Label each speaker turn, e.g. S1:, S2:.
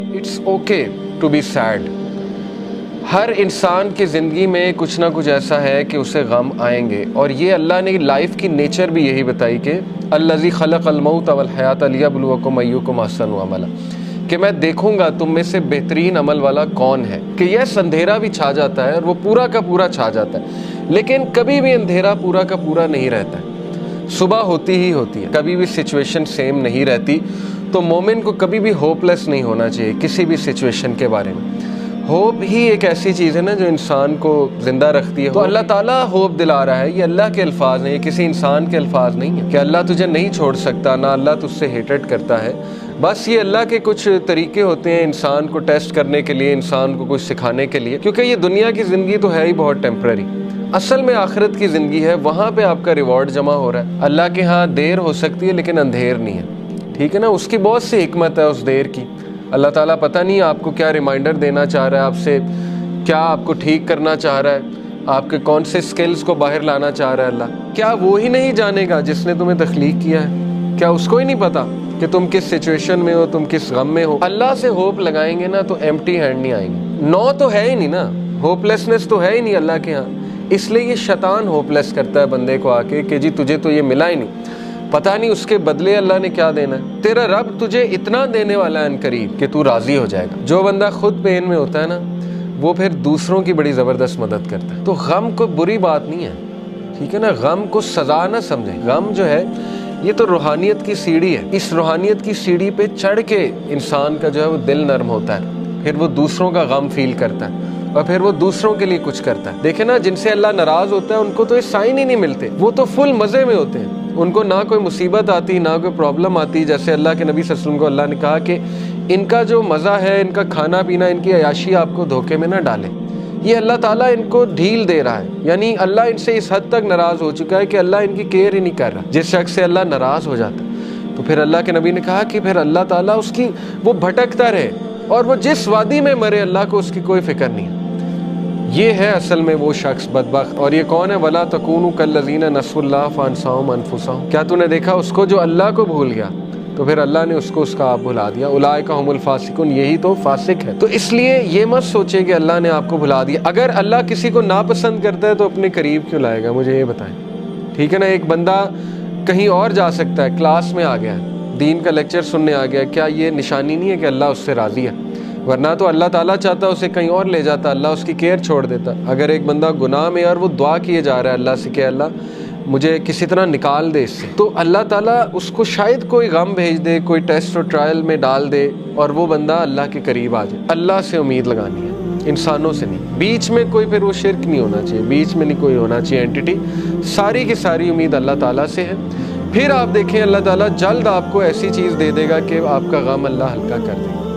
S1: It's okay to be sad. ہر انسان کی زندگی میں کچھ نہ کچھ ایسا ہے کہ اسے غم آئیں گے، اور یہ اللہ نے لائف کی نیچر بھی یہی بتائی کہ الذی خلق الموت والحیات لیبلوکم ایکم احسن عملا، کہ میں دیکھوں گا تم میں سے بہترین عمل والا کون ہے. کہ یس اندھیرا بھی چھا جاتا ہے اور وہ پورا کا پورا چھا جاتا ہے، لیکن کبھی بھی اندھیرا پورا کا پورا نہیں رہتا ہے. صبح ہوتی ہی ہوتی ہے، کبھی بھی سچویشن سیم نہیں رہتی. تو مومن کو کبھی بھی ہوپ لیس نہیں ہونا چاہیے کسی بھی سچویشن کے بارے میں. ہوپ ہی ایک ایسی چیز ہے نا جو انسان کو زندہ رکھتی ہے. تو اللہ تعالیٰ ہوپ دلا رہا ہے. یہ اللہ کے الفاظ ہیں، یہ کسی انسان کے الفاظ نہیں ہیں کہ اللہ تجھے نہیں چھوڑ سکتا، نہ اللہ تجھ سے ہیٹڈ کرتا ہے. بس یہ اللہ کے کچھ طریقے ہوتے ہیں انسان کو ٹیسٹ کرنے کے لیے، انسان کو کچھ سکھانے کے لیے، کیونکہ یہ دنیا کی زندگی تو ہے ہی بہت ٹیمپرری. اصل میں آخرت کی زندگی ہے، وہاں پہ آپ کا ریوارڈ جمع ہو رہا ہے. اللہ کے ہاں دیر ہو سکتی ہے لیکن اندھیر نہیں ہے، ٹھیک ہے نا. اس کی بہت سی حکمت ہے اس دیر کی. اللہ تعالیٰ پتہ نہیں آپ کو کیا ریمائنڈر دینا چاہ رہا ہے آپ سے، کیا آپ کو ٹھیک کرنا چاہ رہا ہے، آپ کے کون سے سکلز کو باہر لانا چاہ رہا ہے اللہ. کیا وہ ہی نہیں جانے گا جس نے تمہیں تخلیق کیا ہے؟ کیا اس کو ہی نہیں پتا کہ تم کس سچویشن میں ہو، تم کس غم میں ہو؟ اللہ سے ہوپ لگائیں گے نا تو ایمٹی ہینڈ نہیں آئیں گے. نو تو ہے ہی نہیں نا، ہوپ لیسنس تو ہے ہی نہیں اللہ کے ہاں. اس لیے یہ شیطان ہوپ لیس کرتا ہے بندے کو آ کے کہ جی تجھے تو یہ ملا ہی نہیں، پتہ نہیں اس کے بدلے اللہ نے کیا دینا ہے. تیرا رب تجھے اتنا دینے والا ہے عنقریب کہ تو راضی ہو جائے گا. جو بندہ خود پین میں ہوتا ہے نا وہ پھر دوسروں کی بڑی زبردست مدد کرتا ہے. تو غم کو بری بات نہیں ہے، ٹھیک ہے نا. غم کو سزا نہ سمجھیں. غم جو ہے یہ تو روحانیت کی سیڑھی ہے. اس روحانیت کی سیڑھی پہ چڑھ کے انسان کا جو ہے وہ دل نرم ہوتا ہے، پھر وہ دوسروں کا غم فیل کرتا ہے اور پھر وہ دوسروں کے لیے کچھ کرتا ہے. دیکھیں نا جن سے اللہ ناراض ہوتا ہے ان کو تو یہ سائن ہی نہیں ملتے، وہ تو فل مزے میں ہوتے ہیں. ان کو نہ کوئی مصیبت آتی، نہ کوئی پرابلم آتی. جیسے اللہ کے نبی صلی اللہ علیہ وسلم کو اللہ نے کہا کہ ان کا جو مزہ ہے، ان کا کھانا پینا، ان کی عیاشی آپ کو دھوکے میں نہ ڈالے. یہ اللہ تعالیٰ ان کو ڈھیل دے رہا ہے، یعنی اللہ ان سے اس حد تک ناراض ہو چکا ہے کہ اللہ ان کی کیئر ہی نہیں کر رہا. جس شخص سے اللہ ناراض ہو جاتا ہے تو پھر اللہ کے نبی نے کہا کہ پھر اللہ تعالیٰ اس کی وہ بھٹکتا رہے اور وہ جس وادی میں مرے اللہ کو اس کی کوئی فکر نہیں ہے. یہ ہے اصل میں وہ شخص بدبخت. اور یہ کون ہے؟ وَلَا تَكُونُوا كَالَّذِينَ نَسُوا اللَّهَ فَأَنسَاهُمْ أَنفُسَهُمْ. کیا تو نے دیکھا اس کو جو اللہ کو بھول گیا تو پھر اللہ نے اس کو اس کا آپ بھلا دیا. اولئک هم الفاسقون، یہی تو فاسق ہے. تو اس لیے یہ مت سوچے کہ اللہ نے آپ کو بھلا دیا. اگر اللہ کسی کو ناپسند کرتا ہے تو اپنے قریب کیوں لائے گا؟ مجھے یہ بتائیں، ٹھیک ہے نا. ایک بندہ کہیں اور جا سکتا ہے، کلاس میں آ گیا، دین کا لیکچر سننے آ گیا، کیا یہ نشانی نہیں ہے کہ اللہ اس سے راضی ہے؟ ورنہ تو اللہ تعالیٰ چاہتا اسے کہیں اور لے جاتا، اللہ اس کی کیئر چھوڑ دیتا. اگر ایک بندہ گناہ میں اور وہ دعا کیے جا رہا ہے اللہ سے کہ اللہ مجھے کسی طرح نکال دے اس سے، تو اللہ تعالیٰ اس کو شاید کوئی غم بھیج دے، کوئی ٹیسٹ اور ٹرائل میں ڈال دے اور وہ بندہ اللہ کے قریب آ جائے. اللہ سے امید لگانی ہے، انسانوں سے نہیں. بیچ میں کوئی پھر وہ شرک نہیں ہونا چاہیے، بیچ میں نہیں کوئی ہونا چاہیے اینٹی. ساری کی ساری امید اللہ تعالیٰ سے ہے. پھر آپ دیکھیں اللہ تعالیٰ جلد آپ کو ایسی چیز دے دے گا کہ آپ کا غم اللہ ہلکا کر دے گا.